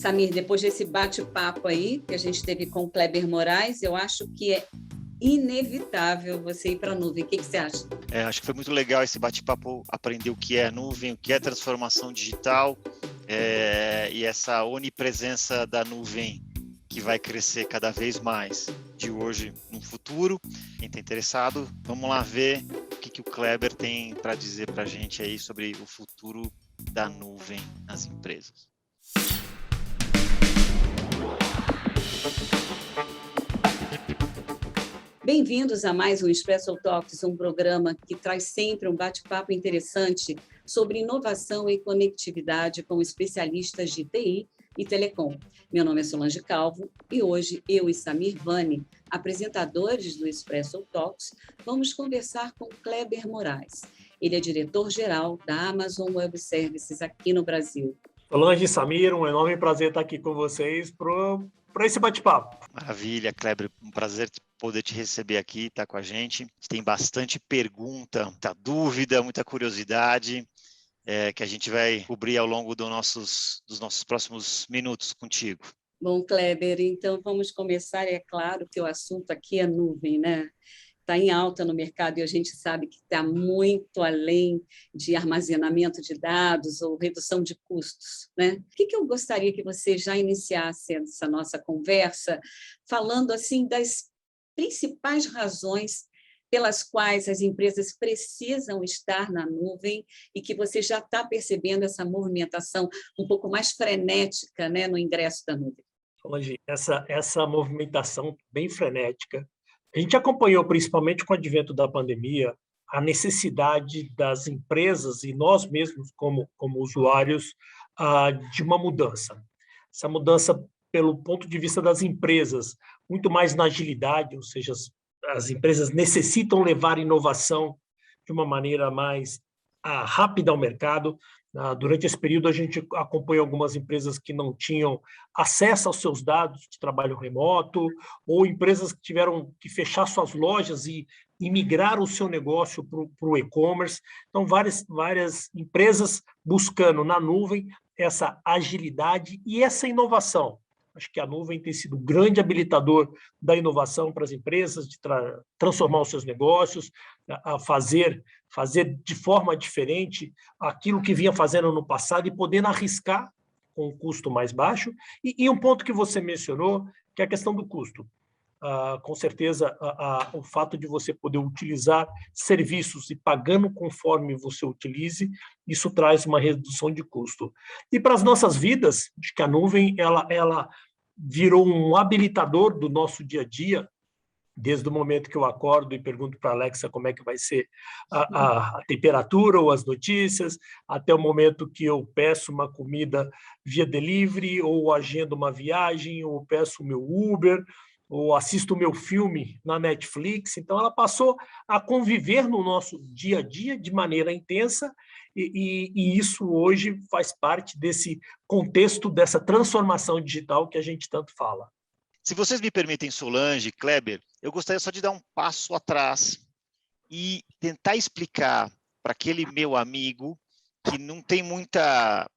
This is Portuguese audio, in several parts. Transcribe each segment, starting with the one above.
Samir, depois desse bate-papo aí que a gente teve com o Kleber Moraes, eu acho que é inevitável você ir para a nuvem. O que você acha? Acho que foi muito legal esse bate-papo, aprender o que é nuvem, o que é transformação digital, e essa onipresença da nuvem que vai crescer cada vez mais de hoje no futuro. Quem está interessado, vamos lá ver o que o Kleber tem para dizer para a gente aí sobre o futuro da nuvem nas empresas. Bem-vindos a mais um Expresso Talks, um programa que traz sempre um bate-papo interessante sobre inovação e conectividade com especialistas de TI e Telecom. Meu nome é Solange Calvo e hoje eu e Samir Vani, apresentadores do Expresso Talks, vamos conversar com Kleber Moraes. Ele é diretor-geral da Amazon Web Services aqui no Brasil. Solange e Samir, um enorme prazer estar aqui com vocês para esse bate-papo. Maravilha, Kleber, um prazer poder te receber aqui, estar com a gente. Tem bastante pergunta, muita dúvida, muita curiosidade, que a gente vai cobrir ao longo dos nossos próximos minutos contigo. Bom, Kleber, então vamos começar. É claro que o assunto aqui é nuvem, né? Está em alta no mercado e a gente sabe que está muito além de armazenamento de dados ou redução de custos, né? O que eu gostaria que você já iniciasse essa nossa conversa falando assim das principais razões pelas quais as empresas precisam estar na nuvem e que você já está percebendo essa movimentação um pouco mais frenética, né, no ingresso da nuvem. Solange, essa movimentação bem frenética, a gente acompanhou principalmente com o advento da pandemia a necessidade das empresas e nós mesmos como usuários de uma mudança. Essa mudança pelo ponto de vista das empresas, muito mais na agilidade, ou seja, as empresas necessitam levar inovação de uma maneira mais rápida ao mercado. Durante esse período, a gente acompanhou algumas empresas que não tinham acesso aos seus dados de trabalho remoto, ou empresas que tiveram que fechar suas lojas e migrar o seu negócio para o e-commerce. Então, várias empresas buscando na nuvem essa agilidade e essa inovação. Acho que a nuvem tem sido um grande habilitador da inovação para as empresas, de transformar os seus negócios, a fazer de forma diferente aquilo que vinha fazendo no passado e podendo arriscar com um custo mais baixo. E um ponto que você mencionou, que é a questão do custo. Com certeza, o fato de você poder utilizar serviços e pagando conforme você utilize, isso traz uma redução de custo. E para as nossas vidas, acho que a nuvem ela virou um habilitador do nosso dia a dia, desde o momento que eu acordo e pergunto para a Alexa como é que vai ser a temperatura ou as notícias, até o momento que eu peço uma comida via delivery, ou agendo uma viagem, ou peço o meu Uber, ou assisto o meu filme na Netflix. Então, ela passou a conviver no nosso dia a dia de maneira intensa, e isso hoje faz parte desse contexto, dessa transformação digital que a gente tanto fala. Se vocês me permitem, Solange, Kleber, eu gostaria só de dar um passo atrás e tentar explicar para aquele meu amigo que não tem muita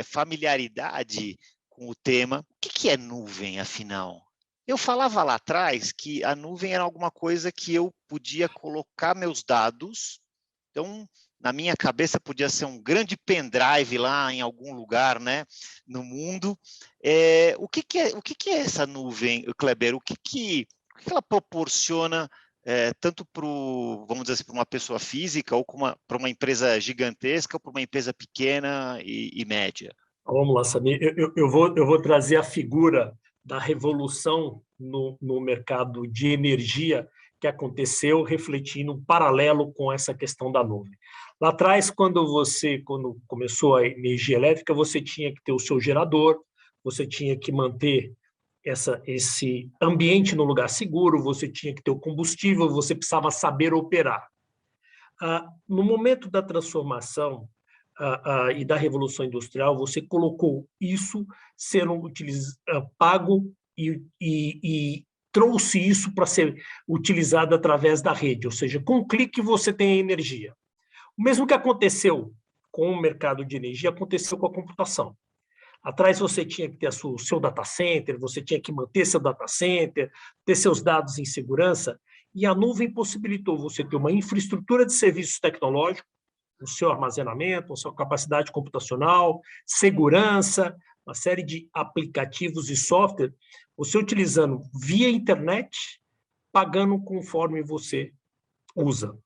familiaridade com o tema, o que é nuvem, afinal? Eu falava lá atrás que a nuvem era alguma coisa que eu podia colocar meus dados. Então, na minha cabeça, podia ser um grande pendrive lá em algum lugar, né, no mundo. O que é essa nuvem, Kleber? O que ela proporciona tanto para, vamos dizer assim, para uma pessoa física, ou para uma empresa gigantesca, ou para uma empresa pequena e média? Vamos lá, Samir. Eu vou trazer a figura da revolução no mercado de energia que aconteceu, refletindo um paralelo com essa questão da nuvem. Lá atrás, quando começou a energia elétrica, você tinha que ter o seu gerador, você tinha que manter esse ambiente no lugar seguro, você tinha que ter o combustível, você precisava saber operar. No momento da transformação e da Revolução Industrial, você colocou isso sendo pago e trouxe isso para ser utilizado através da rede, ou seja, com um clique você tem a energia. O mesmo que aconteceu com o mercado de energia aconteceu com a computação. Atrás você tinha que ter o seu data center, você tinha que manter seu data center, ter seus dados em segurança, e a nuvem possibilitou você ter uma infraestrutura de serviços tecnológicos, o seu armazenamento, a sua capacidade computacional, segurança, uma série de aplicativos e software, você utilizando via internet, pagando conforme você usa.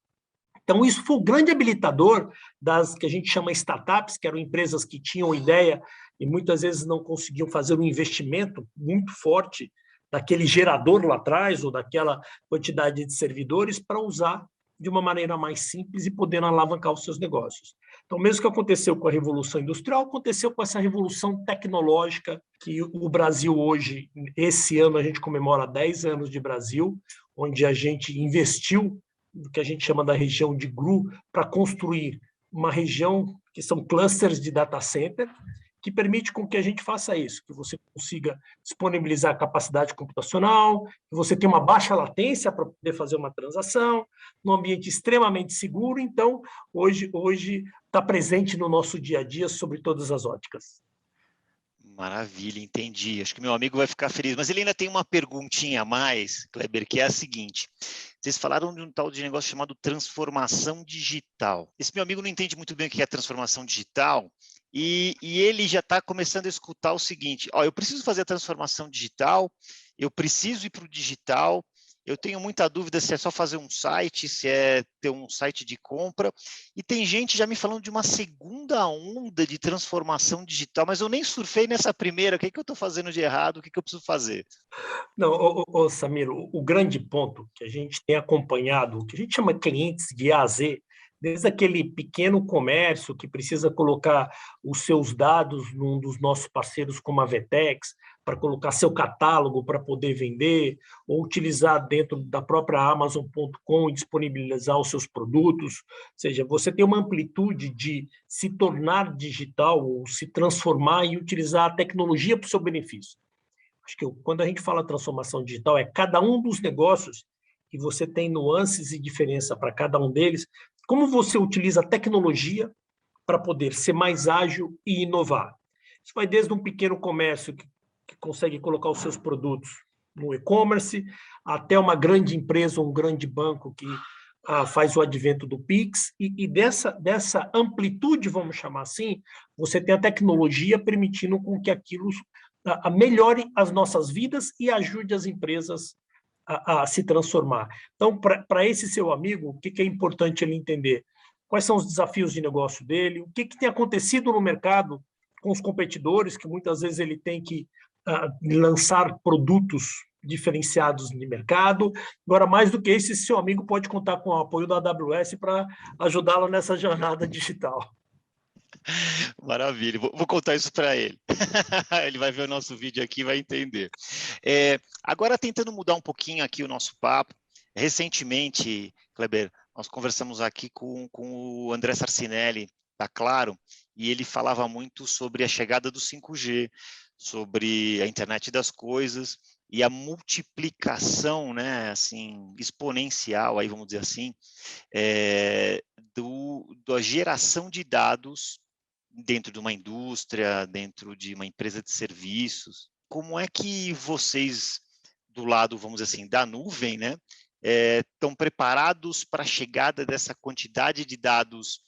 Então, isso foi o grande habilitador das que a gente chama startups, que eram empresas que tinham ideia e muitas vezes não conseguiam fazer um investimento muito forte daquele gerador lá atrás ou daquela quantidade de servidores para usar de uma maneira mais simples e podendo alavancar os seus negócios. Então, mesmo que aconteceu com a Revolução Industrial, aconteceu com essa revolução tecnológica que o Brasil hoje, esse ano a gente comemora 10 anos de Brasil, onde a gente investiu no que a gente chama da região de GRU, para construir uma região que são clusters de data center, que permite com que a gente faça isso, que você consiga disponibilizar capacidade computacional, que você tenha uma baixa latência para poder fazer uma transação, num ambiente extremamente seguro. Então, hoje está presente no nosso dia a dia sobre todas as óticas. Maravilha, entendi. Acho que meu amigo vai ficar feliz. Mas ele ainda tem uma perguntinha a mais, Kleber, que é a seguinte. Vocês falaram de um tal de negócio chamado transformação digital. Esse meu amigo não entende muito bem o que é transformação digital e ele já está começando a escutar o seguinte, eu preciso fazer a transformação digital, eu preciso ir para o digital, eu tenho muita dúvida se é só fazer um site, se é ter um site de compra, e tem gente já me falando de uma segunda onda de transformação digital, mas eu nem surfei nessa primeira, o que eu estou fazendo de errado, o que eu preciso fazer? Não, Samir, o grande ponto que a gente tem acompanhado, o que a gente chama de clientes de A a Z, desde aquele pequeno comércio que precisa colocar os seus dados num dos nossos parceiros como a Vetex, para colocar seu catálogo para poder vender, ou utilizar dentro da própria Amazon.com e disponibilizar os seus produtos. Ou seja, você tem uma amplitude de se tornar digital ou se transformar e utilizar a tecnologia para o seu benefício. Acho que quando a gente fala transformação digital, é cada um dos negócios e você tem nuances e diferença para cada um deles. Como você utiliza a tecnologia para poder ser mais ágil e inovar? Isso vai desde um pequeno comércio que consegue colocar os seus produtos no e-commerce, até uma grande empresa, um grande banco que faz o advento do Pix, e dessa amplitude, vamos chamar assim, você tem a tecnologia permitindo com que aquilo melhore as nossas vidas e ajude as empresas a se transformar. Então, para esse seu amigo, o que é importante ele entender? Quais são os desafios de negócio dele? O que tem acontecido no mercado com os competidores, que muitas vezes ele tem que lançar produtos diferenciados de mercado. Agora, mais do que isso, esse seu amigo pode contar com o apoio da AWS para ajudá-lo nessa jornada digital. Maravilha, vou contar isso para ele. Ele vai ver o nosso vídeo aqui e vai entender. Agora, tentando mudar um pouquinho aqui o nosso papo, recentemente, Kleber, nós conversamos aqui com o André Sarcinelli, da Claro, e ele falava muito sobre a chegada do 5G, sobre a internet das coisas e a multiplicação, né, assim, exponencial, aí vamos dizer assim, da geração de dados dentro de uma indústria, dentro de uma empresa de serviços. Como é que vocês, do lado, vamos dizer assim, da nuvem, né, estão preparados para a chegada dessa quantidade de dados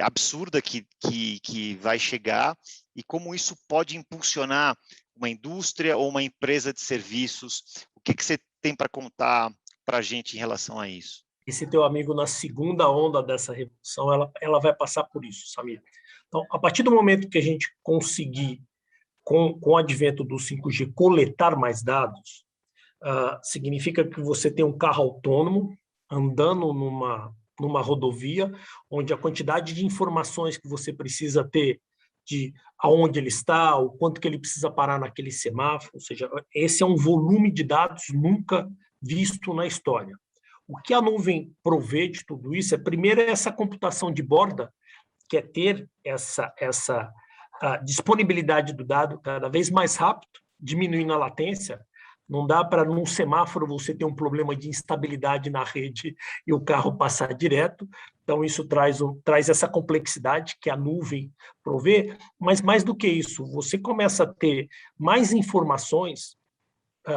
absurda que vai chegar e como isso pode impulsionar uma indústria ou uma empresa de serviços? O que você tem para contar para a gente em relação a isso? Esse teu amigo, na segunda onda dessa revolução, ela vai passar por isso, Samir. Então, a partir do momento que a gente conseguir, com o advento do 5G, coletar mais dados, significa que você tem um carro autônomo andando numa rodovia, onde a quantidade de informações que você precisa ter de aonde ele está, o quanto que ele precisa parar naquele semáforo, ou seja, esse é um volume de dados nunca visto na história. O que a nuvem provê de tudo isso primeiro, essa computação de borda, que é ter essa disponibilidade do dado cada vez mais rápido, diminuindo a latência. Não dá para, num semáforo, você ter um problema de instabilidade na rede e o carro passar direto. Então, isso traz essa complexidade que a nuvem provê, mas mais do que isso, você começa a ter mais informações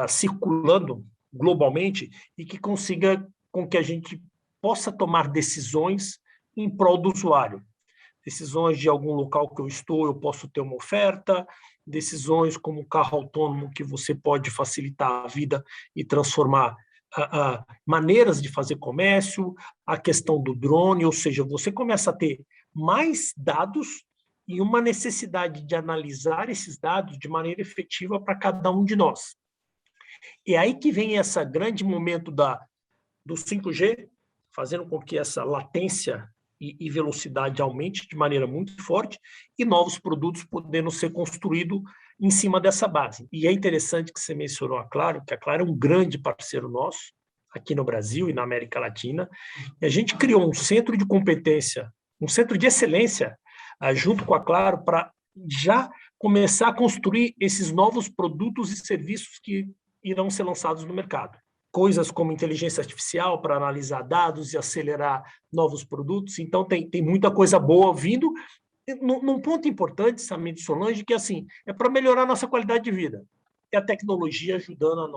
circulando globalmente e que consiga com que a gente possa tomar decisões em prol do usuário. Decisões de algum local que eu posso ter uma oferta, decisões como o carro autônomo, que você pode facilitar a vida e transformar maneiras de fazer comércio, a questão do drone, ou seja, você começa a ter mais dados e uma necessidade de analisar esses dados de maneira efetiva para cada um de nós. E aí que vem esse grande momento do 5G, fazendo com que essa latência e velocidade aumente de maneira muito forte e novos produtos podendo ser construídos em cima dessa base. E é interessante que você mencionou a Claro, que a Claro é um grande parceiro nosso aqui no Brasil e na América Latina. E a gente criou um centro de competência, um centro de excelência, junto com a Claro, para já começar a construir esses novos produtos e serviços que irão ser lançados no mercado. Coisas como inteligência artificial para analisar dados e acelerar novos produtos. Então, tem muita coisa boa vindo. Num ponto importante, Samir e Solange, que assim, é para melhorar a nossa qualidade de vida. É a tecnologia ajudando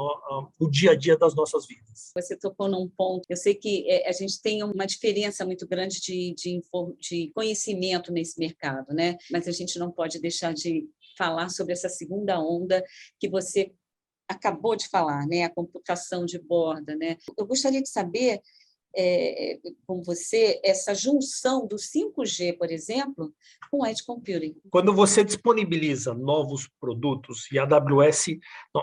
o dia a dia das nossas vidas. Você tocou num ponto, eu sei que a gente tem uma diferença muito grande de conhecimento nesse mercado, né? Mas a gente não pode deixar de falar sobre essa segunda onda que você acabou de falar, né? A computação de borda, né? Eu gostaria de saber, com você, essa junção do 5G, por exemplo, com o Edge Computing. Quando você disponibiliza novos produtos, e a AWS,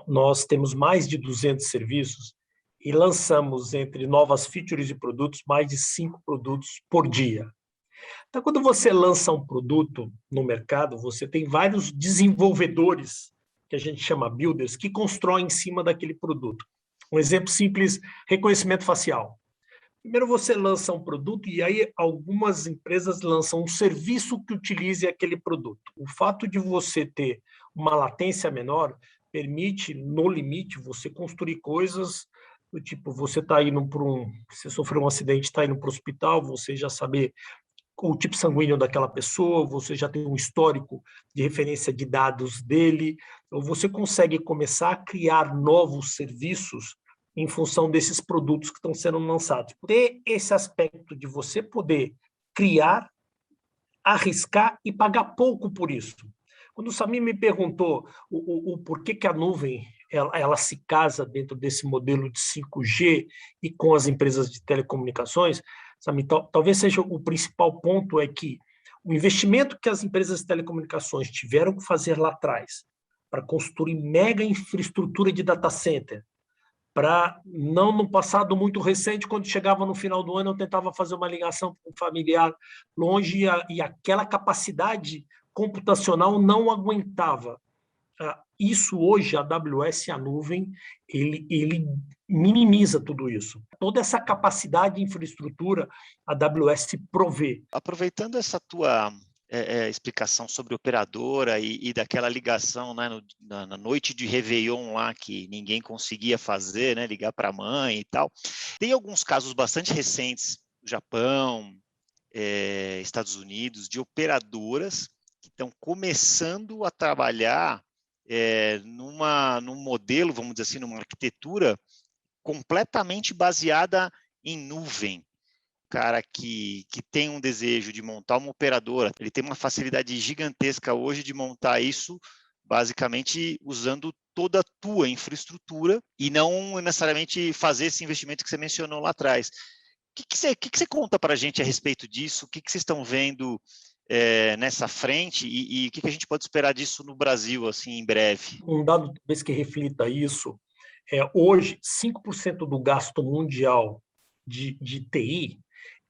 nós temos mais de 200 serviços e lançamos, entre novas features e produtos, mais de 5 produtos por dia. Então, quando você lança um produto no mercado, você tem vários desenvolvedores, que a gente chama builders, que constroem em cima daquele produto. Um exemplo simples, reconhecimento facial. Primeiro você lança um produto e aí algumas empresas lançam um serviço que utilize aquele produto. O fato de você ter uma latência menor permite, no limite, você construir coisas do tipo, você está indo você sofreu um acidente, está indo para o hospital, você já saber o tipo sanguíneo daquela pessoa, você já tem um histórico de referência de dados dele, ou você consegue começar a criar novos serviços em função desses produtos que estão sendo lançados. Ter esse aspecto de você poder criar, arriscar e pagar pouco por isso. Quando o Samir me perguntou o porquê que a nuvem ela se casa dentro desse modelo de 5G e com as empresas de telecomunicações, Samir, talvez seja o principal ponto é que o investimento que as empresas de telecomunicações tiveram que fazer lá atrás para construir mega infraestrutura de data center, para não no passado muito recente, quando chegava no final do ano, eu tentava fazer uma ligação com um familiar longe e aquela capacidade computacional não aguentava. Isso hoje, a AWS, a nuvem, ele minimiza tudo isso. Toda essa capacidade de infraestrutura, a AWS provê. Aproveitando essa tua explicação sobre operadora e daquela ligação, né, na noite de Réveillon lá, que ninguém conseguia fazer, né, ligar para a mãe e tal. Tem alguns casos bastante recentes, no Japão, Estados Unidos, de operadoras que estão começando a trabalhar num modelo, vamos dizer assim, numa arquitetura completamente baseada em nuvem. Cara que tem um desejo de montar uma operadora, ele tem uma facilidade gigantesca hoje de montar isso basicamente usando toda a tua infraestrutura e não necessariamente fazer esse investimento que você mencionou lá atrás. O que você conta para a gente a respeito disso? O que vocês estão vendo nessa frente e o que a gente pode esperar disso no Brasil assim em breve? Um dado talvez que reflita isso, hoje 5% do gasto mundial de TI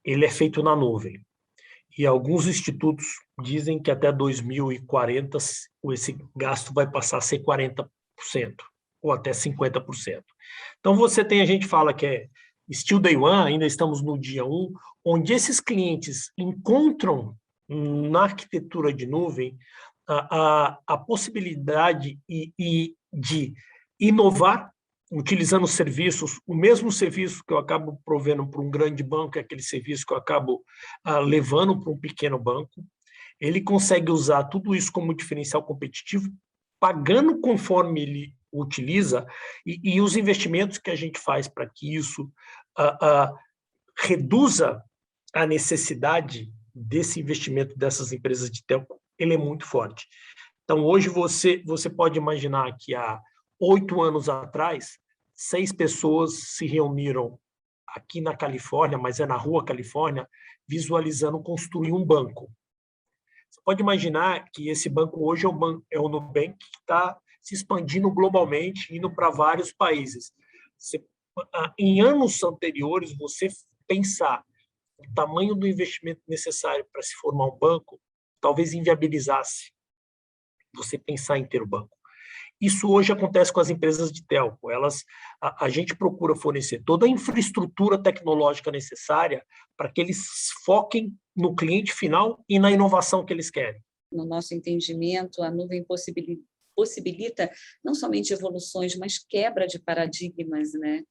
ele é feito na nuvem. E alguns institutos dizem que até 2040 esse gasto vai passar a ser 40% ou até 50%. Então a gente fala que é still day one, ainda estamos no dia 1, onde esses clientes encontram na arquitetura de nuvem a possibilidade de inovar utilizando serviços, o mesmo serviço que eu acabo provendo para um grande banco, é aquele serviço que eu acabo levando para um pequeno banco. Ele consegue usar tudo isso como diferencial competitivo, pagando conforme ele utiliza, e os investimentos que a gente faz para que isso reduza a necessidade desse investimento dessas empresas de telco, ele é muito forte. Então, hoje você pode imaginar que há 8 anos atrás, 6 pessoas se reuniram aqui na Califórnia, mas é na Rua Califórnia, visualizando construir um banco. Você pode imaginar que esse banco hoje é o Nubank, que está se expandindo globalmente, indo para vários países. Em anos anteriores, você pensar o tamanho do investimento necessário para se formar um banco, talvez inviabilizasse você pensar em ter o banco. Isso hoje acontece com as empresas de telco. A gente procura fornecer toda a infraestrutura tecnológica necessária para que eles foquem no cliente final e na inovação que eles querem. No nosso entendimento, a nuvem possibilita não somente evoluções, mas quebra de paradigmas, né?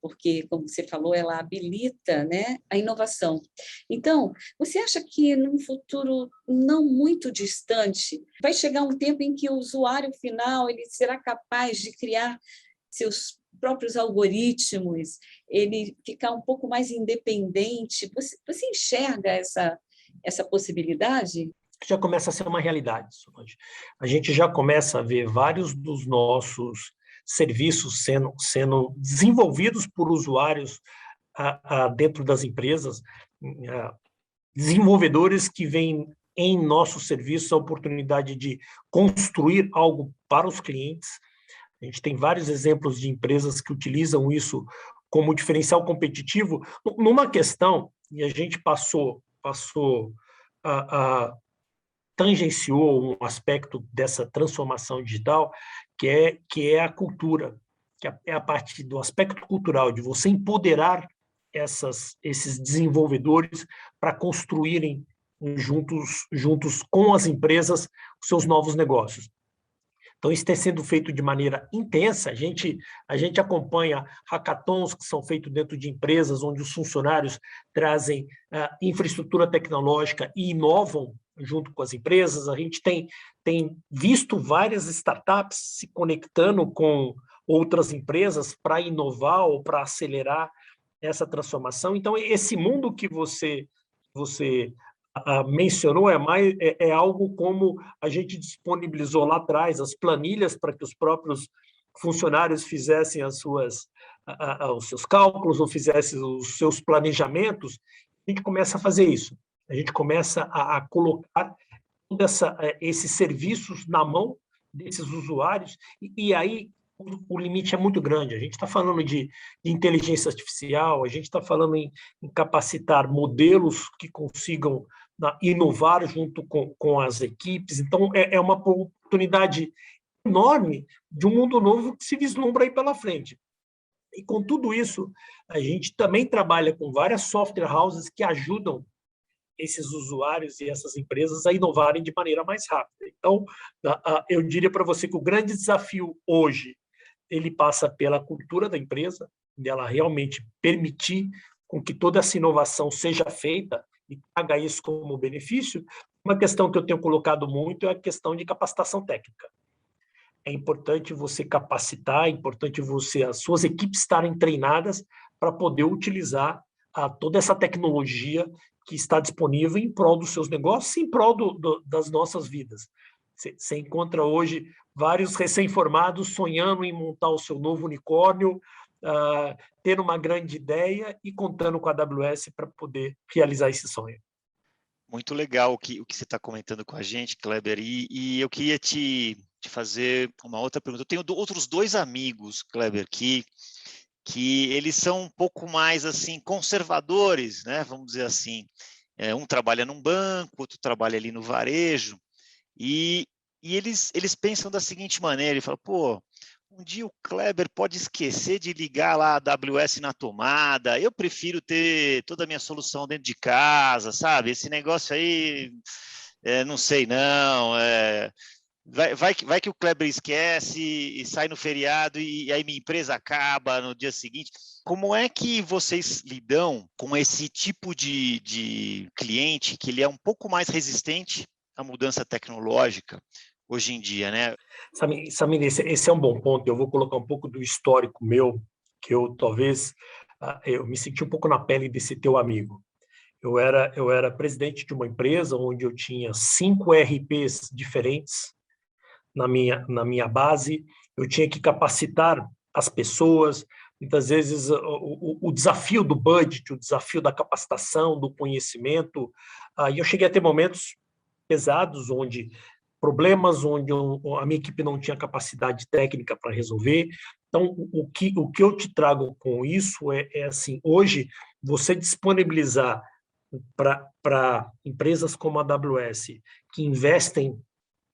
Porque, como você falou, ela habilita, né, a inovação. Então, você acha que num futuro não muito distante, vai chegar um tempo em que o usuário final ele será capaz de criar seus próprios algoritmos, ele ficar um pouco mais independente? Você enxerga essa possibilidade? Já começa a ser uma realidade, Solange. A gente já começa a ver vários dos nossos serviços sendo desenvolvidos por usuários dentro das empresas, desenvolvedores que veem em nossos serviços a oportunidade de construir algo para os clientes. A gente tem vários exemplos de empresas que utilizam isso como diferencial competitivo numa questão, e a gente tangenciou um aspecto dessa transformação digital, que é a cultura, que é a parte do aspecto cultural, de você empoderar esses desenvolvedores para construírem juntos com as empresas os seus novos negócios. Então, isso tem sido feito de maneira intensa. A gente acompanha hackathons que são feitos dentro de empresas, onde os funcionários trazem infraestrutura tecnológica e inovam junto com as empresas. A gente tem visto várias startups se conectando com outras empresas para inovar ou para acelerar essa transformação. Então, esse mundo que você mencionou é algo como a gente disponibilizou lá atrás as planilhas para que os próprios funcionários fizessem os seus cálculos ou fizessem os seus planejamentos. A gente começa a fazer isso. A gente começa a colocar todos esses serviços na mão desses usuários, e aí o limite é muito grande. A gente está falando de inteligência artificial, a gente está falando em capacitar modelos que consigam inovar junto com as equipes. Então, é uma oportunidade enorme de um mundo novo que se vislumbra aí pela frente. E com tudo isso, a gente também trabalha com várias software houses que ajudam esses usuários e essas empresas a inovarem de maneira mais rápida. Então, eu diria para você que o grande desafio hoje ele passa pela cultura da empresa, dela realmente permitir com que toda essa inovação seja feita e traga isso como benefício. Uma questão que eu tenho colocado muito é a questão de capacitação técnica. É importante você capacitar, é importante as suas equipes estarem treinadas para poder utilizar toda essa tecnologia que está disponível em prol dos seus negócios, em prol das nossas vidas. Você encontra hoje vários recém-formados sonhando em montar o seu novo unicórnio, tendo uma grande ideia e contando com a AWS para poder realizar esse sonho. Muito legal o que você está comentando com a gente, Kleber, e eu queria te fazer uma outra pergunta. Eu tenho outros 2 amigos, Kleber, que eles são um pouco mais assim conservadores, né? Vamos dizer assim. Um trabalha num banco, outro trabalha ali no varejo, e eles pensam da seguinte maneira, ele fala, um dia o Kleber pode esquecer de ligar lá a AWS na tomada, eu prefiro ter toda a minha solução dentro de casa, sabe? Esse negócio aí, não sei não, Vai que o Kleber esquece e sai no feriado e aí minha empresa acaba no dia seguinte. Como é que vocês lidam com esse tipo de cliente que ele é um pouco mais resistente à mudança tecnológica hoje em dia, né? Samir, esse é um bom ponto. Eu vou colocar um pouco do histórico meu, que eu talvez eu me senti um pouco na pele desse teu amigo. Eu era presidente de uma empresa onde eu tinha 5 ERPs diferentes na minha base. Eu tinha que capacitar as pessoas. Muitas vezes o desafio do budget, o desafio da capacitação, do conhecimento. E eu cheguei a ter momentos pesados, problemas onde a minha equipe não tinha capacidade técnica para resolver. Então, o que eu te trago com isso é assim, hoje, você disponibilizar para empresas como a AWS, que investem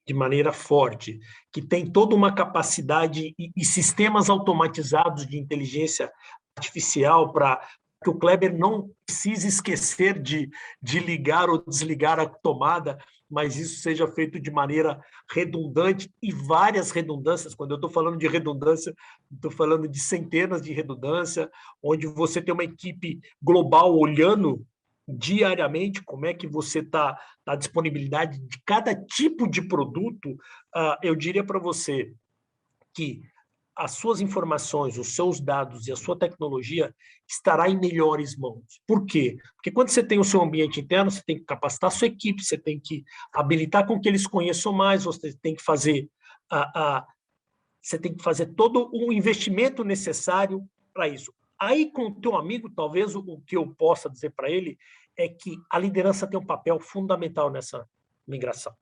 de maneira forte, que tem toda uma capacidade e sistemas automatizados de inteligência artificial para que o Kleber não precise esquecer de ligar ou desligar a tomada, mas isso seja feito de maneira redundante e várias redundâncias. Quando eu estou falando de redundância, estou falando de centenas de redundância, onde você tem uma equipe global olhando diariamente como é que você está a disponibilidade de cada tipo de produto. Eu diria para você que as suas informações, os seus dados e a sua tecnologia estará em melhores mãos. Por quê? Porque quando você tem o seu ambiente interno, você tem que capacitar a sua equipe, você tem que habilitar com que eles conheçam mais, você tem que fazer todo o investimento necessário para isso. Aí, com o teu amigo, talvez o que eu possa dizer para ele é que a liderança tem um papel fundamental nessa migração.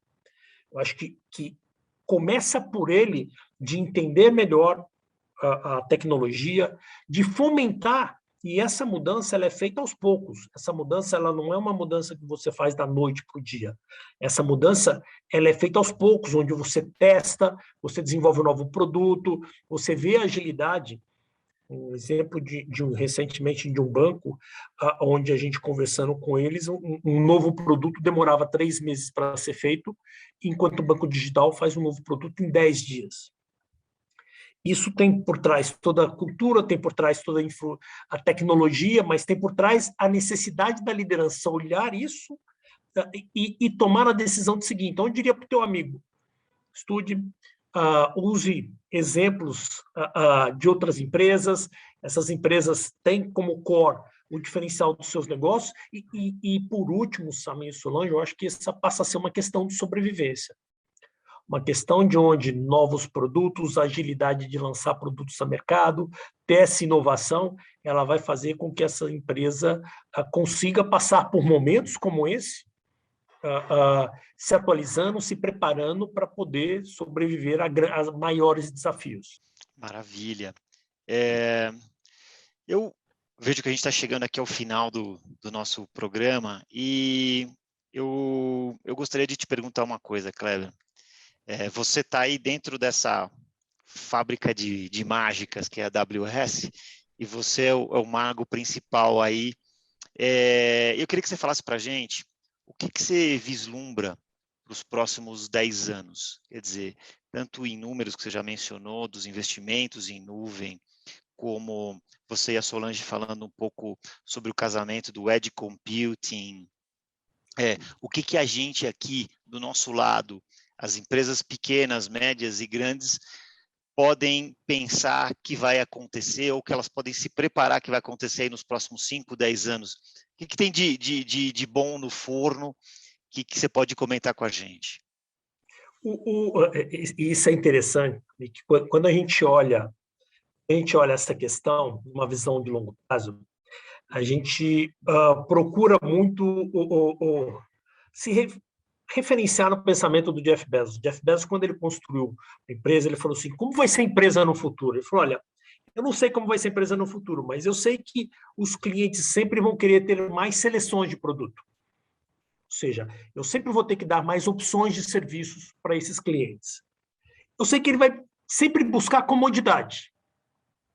Eu acho que começa por ele de entender melhor a tecnologia, de fomentar, e essa mudança ela é feita aos poucos. Essa mudança ela não é uma mudança que você faz da noite para o dia. Essa mudança ela é feita aos poucos, onde você testa, você desenvolve um novo produto, você vê a agilidade. Um exemplo recentemente de um banco, onde a gente conversando com eles, um novo produto demorava 3 meses para ser feito, enquanto o banco digital faz um novo produto em 10 dias. Isso tem por trás toda a cultura, tem por trás toda a tecnologia, mas tem por trás a necessidade da liderança olhar isso e tomar a decisão do seguinte. Então, eu diria para o teu amigo, estude, use exemplos de outras empresas. Essas empresas têm como core o diferencial dos seus negócios. E por último, Samir e Solange, eu acho que essa passa a ser uma questão de sobrevivência. Uma questão de onde novos produtos, agilidade de lançar produtos a mercado, ter essa inovação, ela vai fazer com que essa empresa consiga passar por momentos como esse, se atualizando, se preparando para poder sobreviver a maiores desafios. Maravilha. Eu vejo que a gente está chegando aqui ao final do nosso programa e eu gostaria de te perguntar uma coisa, Kleber. Você está aí dentro dessa fábrica de mágicas que é a AWS e você é o mago principal aí. Eu queria que você falasse para a gente o que você vislumbra para os próximos 10 anos. Quer dizer, tanto em números que você já mencionou, dos investimentos em nuvem, como você e a Solange falando um pouco sobre o casamento do Edge Computing. O que a gente aqui, do nosso lado, as empresas pequenas, médias e grandes, podem pensar que vai acontecer ou que elas podem se preparar que vai acontecer aí nos próximos 5, 10 anos? O que tem de bom no forno que você pode comentar com a gente? Isso é interessante, que quando a gente olha essa questão, uma visão de longo prazo, a gente procura muito se referenciar no pensamento do Jeff Bezos. Jeff Bezos, quando ele construiu a empresa, ele falou assim, como vai ser a empresa no futuro? Ele falou, olha, eu não sei como vai ser a empresa no futuro, mas eu sei que os clientes sempre vão querer ter mais seleções de produto. Ou seja, eu sempre vou ter que dar mais opções de serviços para esses clientes. Eu sei que ele vai sempre buscar comodidade.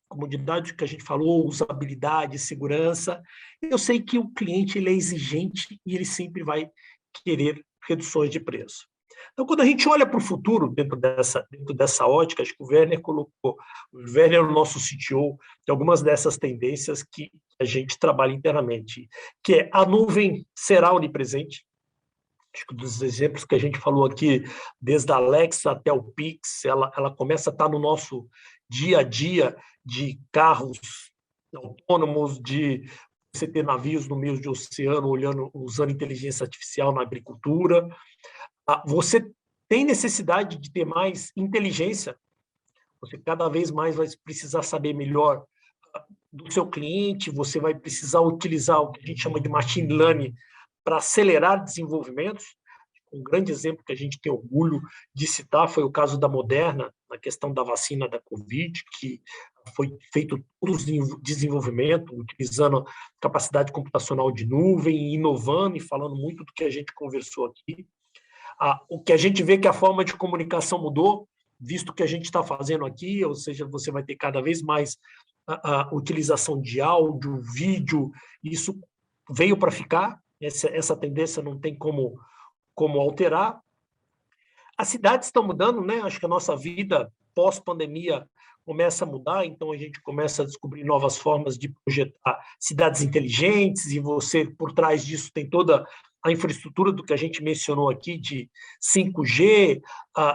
Comodidade que a gente falou, usabilidade, segurança. Eu sei que o cliente ele é exigente e ele sempre vai querer reduções de preço. Então, quando a gente olha para o futuro, dentro dessa ótica, acho que o Werner é o nosso CTO, de algumas dessas tendências que a gente trabalha internamente, que é a nuvem será onipresente. Acho que dos exemplos que a gente falou aqui, desde a Alexa até o Pix, ela começa a estar no nosso dia a dia, de carros autônomos, de você ter navios no meio de oceano usando inteligência artificial na agricultura. Você tem necessidade de ter mais inteligência, você cada vez mais vai precisar saber melhor do seu cliente, você vai precisar utilizar o que a gente chama de machine learning para acelerar desenvolvimentos. Um grande exemplo que a gente tem orgulho de citar foi o caso da Moderna, na questão da vacina da Covid, que foi feito todo o desenvolvimento, utilizando capacidade computacional de nuvem, inovando e falando muito do que a gente conversou aqui. O que a gente vê que a forma de comunicação mudou, visto que a gente está fazendo aqui, ou seja, você vai ter cada vez mais a utilização de áudio, vídeo, isso veio para ficar, essa tendência não tem como alterar. As cidades estão mudando, né? Acho que a nossa vida pós-pandemia começa a mudar, então a gente começa a descobrir novas formas de projetar cidades inteligentes, e você, por trás disso, tem toda a infraestrutura do que a gente mencionou aqui, de 5G,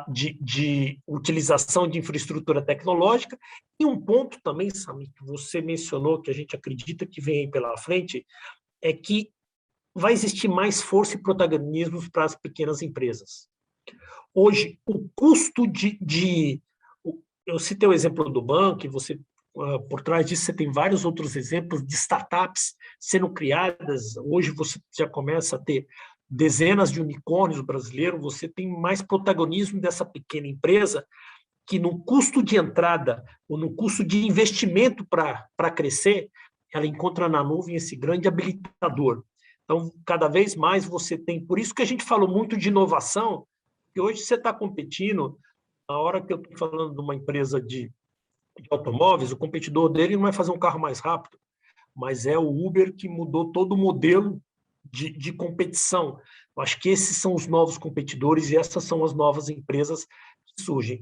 de utilização de infraestrutura tecnológica. E um ponto também, Samir, que você mencionou, que a gente acredita que vem aí pela frente, é que vai existir mais força e protagonismo para as pequenas empresas. Hoje, o custo eu citei o exemplo do banco, e você, por trás disso, você tem vários outros exemplos de startups sendo criadas. Hoje você já começa a ter dezenas de unicórnios brasileiros, você tem mais protagonismo dessa pequena empresa, que no custo de entrada ou no custo de investimento para crescer, ela encontra na nuvem esse grande habilitador. Então, cada vez mais você tem... Por isso que a gente falou muito de inovação, que hoje você está competindo. Na hora que eu estou falando de uma empresa de automóveis, o competidor dele não vai fazer um carro mais rápido, mas é o Uber que mudou todo o modelo de competição. Eu acho que esses são os novos competidores e essas são as novas empresas que surgem.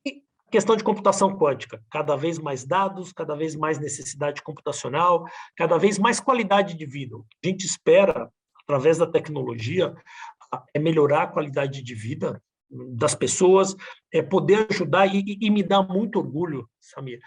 E questão de computação quântica, cada vez mais dados, cada vez mais necessidade computacional, cada vez mais qualidade de vida. O que a gente espera, através da tecnologia, é melhorar a qualidade de vida das pessoas, poder ajudar, e me dá muito orgulho, Samir,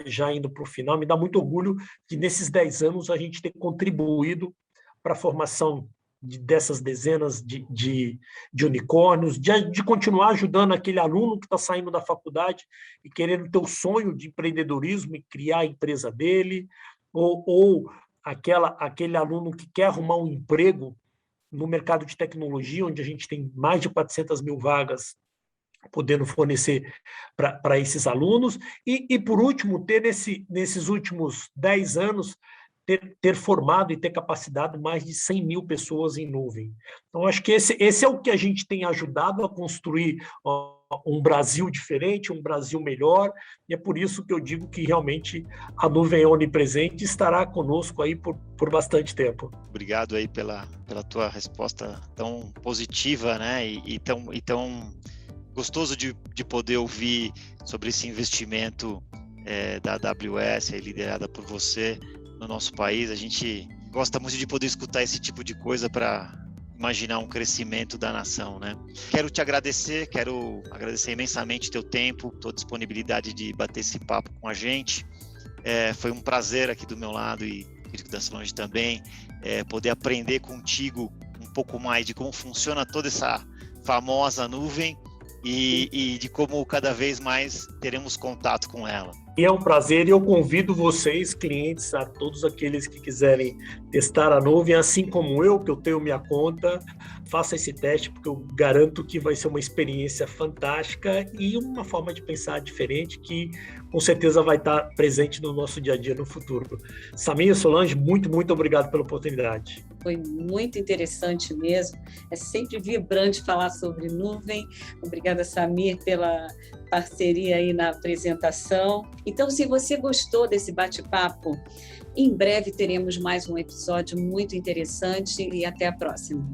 já indo para o final, me dá muito orgulho que nesses 10 anos a gente ter contribuído para a formação dessas dezenas de unicórnios, de continuar ajudando aquele aluno que está saindo da faculdade e querendo ter o sonho de empreendedorismo e criar a empresa dele, ou aquele aluno que quer arrumar um emprego no mercado de tecnologia, onde a gente tem mais de 400 mil vagas podendo fornecer para esses alunos, e, por último, ter nesses últimos 10 anos, ter formado e ter capacitado mais de 100 mil pessoas em nuvem. Então, acho que esse é o que a gente tem ajudado a construir um Brasil diferente, um Brasil melhor, e é por isso que eu digo que realmente a nuvem é onipresente e estará conosco aí por bastante tempo. Obrigado aí pela tua resposta tão positiva, né, e tão gostoso de poder ouvir sobre esse investimento da AWS, liderada por você, no nosso país. A gente gosta muito de poder escutar esse tipo de coisa para imaginar um crescimento da nação, né? Quero te agradecer, imensamente teu tempo, tua disponibilidade de bater esse papo com a gente. Foi um prazer aqui do meu lado, e da Solange também, poder aprender contigo um pouco mais de como funciona toda essa famosa nuvem e de como cada vez mais teremos contato com ela. E é um prazer, e eu convido vocês, clientes, a todos aqueles que quiserem testar a nuvem, assim como eu, que eu tenho minha conta, faça esse teste, porque eu garanto que vai ser uma experiência fantástica e uma forma de pensar diferente que com certeza vai estar presente no nosso dia a dia no futuro. Samir, Solange, muito, muito obrigado pela oportunidade. Foi muito interessante mesmo. É sempre vibrante falar sobre nuvem. Obrigada, Samir, pela parceria aí na apresentação. Então, se você gostou desse bate-papo, em breve teremos mais um episódio muito interessante, e até a próxima.